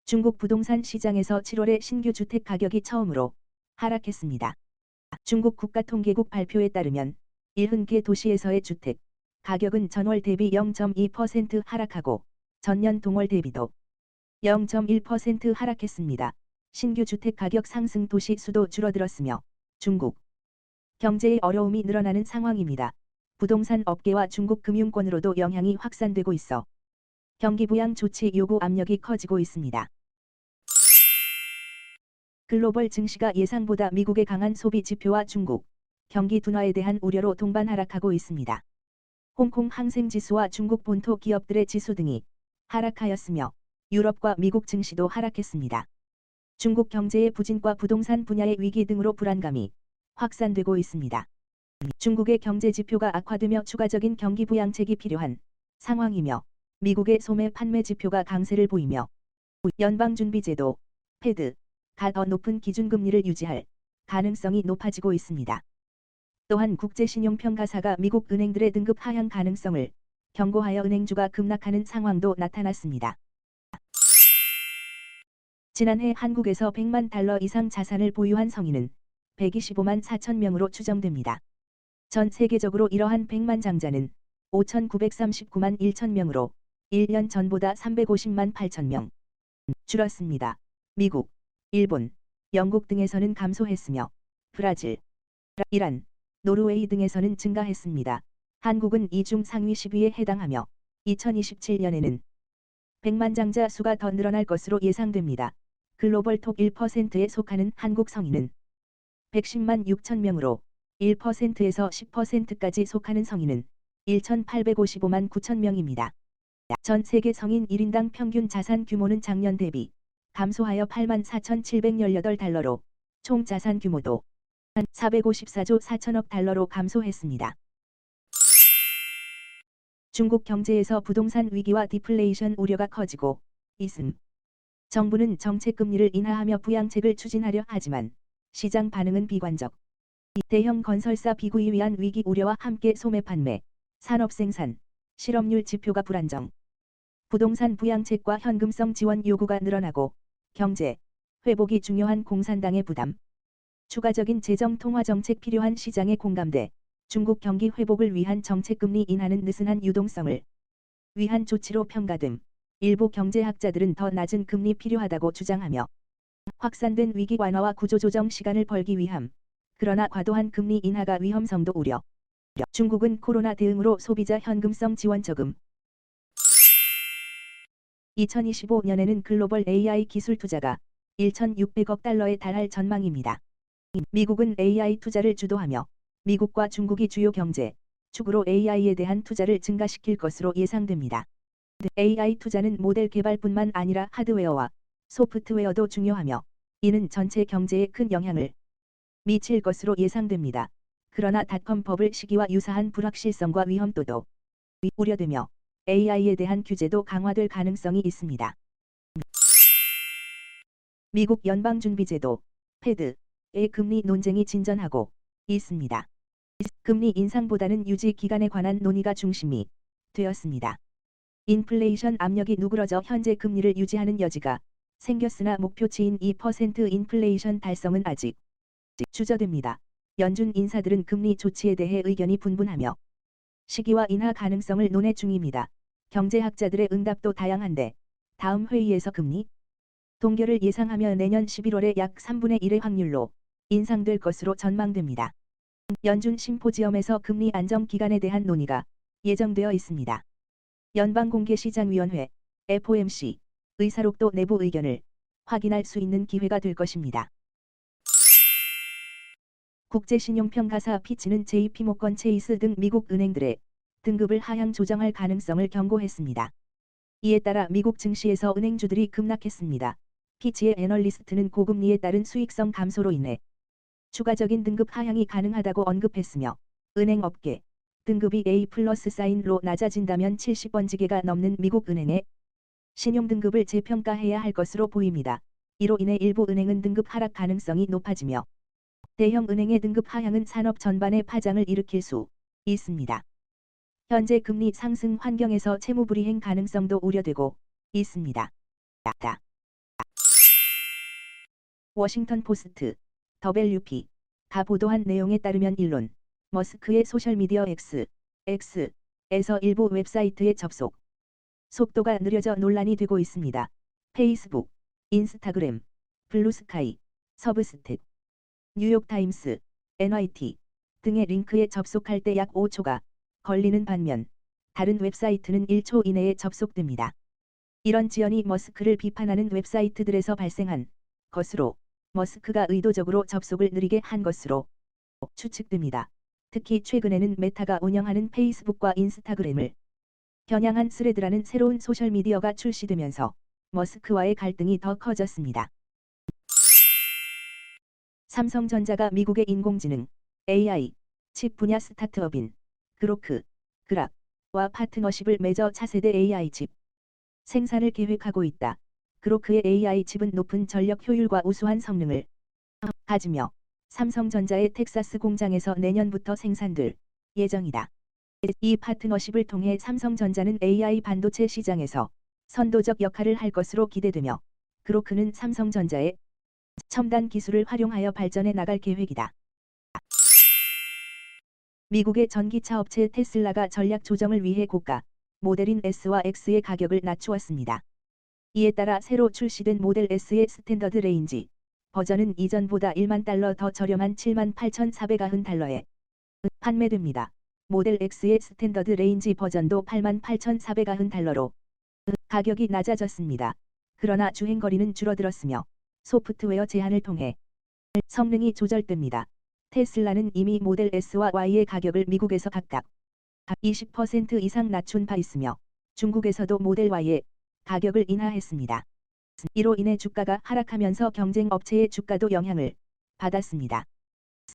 중국 부동산 시장에서 7월에 신규 주택 가격이 처음으로 하락했습니다. 중국 국가통계국 발표에 따르면 70개 도시에서의 주택 가격은 전월 대비 0.2% 하락하고 전년 동월 대비도 0.1% 하락했습니다. 신규 주택 가격 상승 도시 수도 줄어들었으며 중국 경제의 어려움이 늘어나는 상황입니다. 부동산 업계와 중국 금융권으로도 영향이 확산되고 있어 경기 부양 조치 요구 압력이 커지고 있습니다. 글로벌 증시가 예상보다 미국의 강한 소비 지표와 중국 경기 둔화에 대한 우려로 동반 하락하고 있습니다. 홍콩 항생지수와 중국 본토 기업들의 지수 등이 하락하였으며 유럽과 미국 증시도 하락했습니다. 중국 경제의 부진과 부동산 분야의 위기 등으로 불안감이 확산되고 있습니다. 중국의 경제 지표가 악화되며 추가적인 경기 부양책이 필요한 상황이며 미국의 소매 판매 지표가 강세를 보이며 연방준비제도 페드가 더 높은 기준금리를 유지할 가능성이 높아지고 있습니다. 또한 국제신용평가사가 미국 은행들의 등급 하향 가능성을 경고하여 은행주가 급락하는 상황도 나타났습니다. 지난해 한국에서 100만 달러 이상 자산을 보유한 성인은 125만 4천 명으로 추정됩니다. 전 세계적으로 이러한 100만 장자는 5,939만 1천 명으로 1년 전보다 350만 8천 명 줄었습니다. 미국, 일본, 영국 등에서는 감소했으며 브라질, 이란, 노르웨이 등에서는 증가했습니다. 한국은 이 중 상위 10위에 해당하며 2027년에는 100만 장자 수가 더 늘어날 것으로 예상됩니다. 글로벌 톱 1%에 속하는 한국 성인은 110만 6천 명으로 1%에서 10%까지 속하는 성인은 1,855만 9천 명입니다. 전 세계 성인 1인당 평균 자산 규모는 작년 대비 감소하여 8만 4,718달러로 총 자산 규모도 454조 4천억 달러로 감소했습니다. 중국 경제에서 부동산 위기와 디플레이션 우려가 커지고 있음. 정부는 정책 금리를 인하하며 부양책을 추진하려 하지만 시장 반응은 비관적. 대형 건설사 비구이 위한 위기 우려와 함께 소매 판매, 산업 생산, 실업률 지표가 불안정. 부동산 부양책과 현금성 지원 요구가 늘어나고 경제 회복이 중요한 공산당의 부담. 추가적인 재정 통화 정책 필요한 시장의 공감대. 중국 경기 회복을 위한 정책 금리 인하는 느슨한 유동성을 위한 조치로 평가됨. 일부 경제학자들은 더 낮은 금리 필요하다고 주장하며 확산된 위기 완화와 구조조정 시간을 벌기 위함. 그러나 과도한 금리 인하가 위험성도 우려. 중국은 코로나 대응으로 소비자 현금성 지원 저금. 2025년에는 글로벌 AI 기술 투자가 1,600억 달러에 달할 전망입니다. 미국은 AI 투자를 주도하며 미국과 중국이 주요 경제 축으로 AI에 대한 투자를 증가시킬 것으로 예상됩니다. AI 투자는 모델 개발뿐만 아니라 하드웨어와 소프트웨어도 중요하며 이는 전체 경제에 큰 영향을 미칠 것으로 예상됩니다. 그러나 닷컴 버블 시기와 유사한 불확실성과 위험도도 우려되며 AI에 대한 규제도 강화될 가능성이 있습니다. 미국 연방준비제도 페드의 금리 논쟁이 진전하고 있습니다. 금리 인상보다는 유지 기간에 관한 논의가 중심이 되었습니다. 인플레이션 압력이 누그러져 현재 금리를 유지하는 여지가 생겼으나 목표치인 2% 인플레이션 달성은 아직 주저됩니다. 연준 인사들은 금리 조치에 대해 의견이 분분하며 시기와 인하 가능성을 논의 중입니다. 경제학자들의 응답도 다양한데 다음 회의에서 금리 동결을 예상하며 내년 11월에 약 3분의 1의 확률로 인상될 것으로 전망됩니다. 연준 심포지엄에서 금리 안정 기간에 대한 논의가 예정되어 있습니다. 연방공개시장위원회 FOMC 의사록도 내부 의견을 확인할 수 있는 기회가 될 것입니다. 국제신용평가사 피치는 JP모건 체이스 등 미국 은행들의 등급을 하향 조정할 가능성을 경고했습니다. 이에 따라 미국 증시에서 은행주들이 급락했습니다. 피치의 애널리스트는 고금리에 따른 수익성 감소로 인해 추가적인 등급 하향이 가능하다고 언급했으며 은행업계 등급이 A+ 사인로 낮아진다면 70번지개가 넘는 미국 은행의 신용등급을 재평가해야 할 것으로 보입니다. 이로 인해 일부 은행은 등급 하락 가능성이 높아지며 대형 은행의 등급 하향은 산업 전반에 파장을 일으킬 수 있습니다. 현재 금리 상승 환경에서 채무불이행 가능성도 우려되고 있습니다. 워싱턴 포스트, WP 가 보도한 내용에 따르면 일론 머스크의 소셜미디어 X에서 일부 웹사이트의 접속 속도가 느려져 논란이 되고 있습니다. 페이스북, 인스타그램, 블루스카이, 서브스택, 뉴욕타임스, NYT 등의 링크에 접속할 때 약 5초가 걸리는 반면 다른 웹사이트는 1초 이내에 접속됩니다. 이런 지연이 머스크를 비판하는 웹사이트들에서 발생한 것으로 머스크가 의도적으로 접속을 느리게 한 것으로 추측됩니다. 특히 최근에는 메타가 운영하는 페이스북과 인스타그램을 겨냥한 스레드라는 새로운 소셜미디어가 출시되면서 머스크와의 갈등이 더 커졌습니다. 삼성전자가 미국의 인공지능 AI 칩 분야 스타트업인 그락와 파트너십을 맺어 차세대 AI 칩 생산을 계획하고 있다. 그로크의 AI 칩은 높은 전력 효율과 우수한 성능을 가지며 삼성전자의 텍사스 공장에서 내년부터 생산될 예정이다. 이 파트너십을 통해 삼성전자는 AI 반도체 시장에서 선도적 역할을 할 것으로 기대되며 그로크는 삼성전자의 첨단 기술을 활용하여 발전해 나갈 계획이다. 미국의 전기차 업체 테슬라가 전략 조정을 위해 고가 모델인 S와 X의 가격을 낮추었습니다. 이에 따라 새로 출시된 모델 S의 스탠더드 레인지 버전은 이전보다 1만 달러 더 저렴한 78,490달러에 판매됩니다. 모델 X의 스탠더드 레인지 버전도 88,490달러로 가격이 낮아졌습니다. 그러나 주행거리는 줄어들었으며 소프트웨어 제한을 통해 성능이 조절됩니다. 테슬라는 이미 모델 S와 Y의 가격을 미국에서 각각 20% 이상 낮춘 바 있으며 중국에서도 모델 Y의 가격을 인하했습니다. 이로 인해 주가가 하락하면서 경쟁 업체의 주가도 영향을 받았습니다.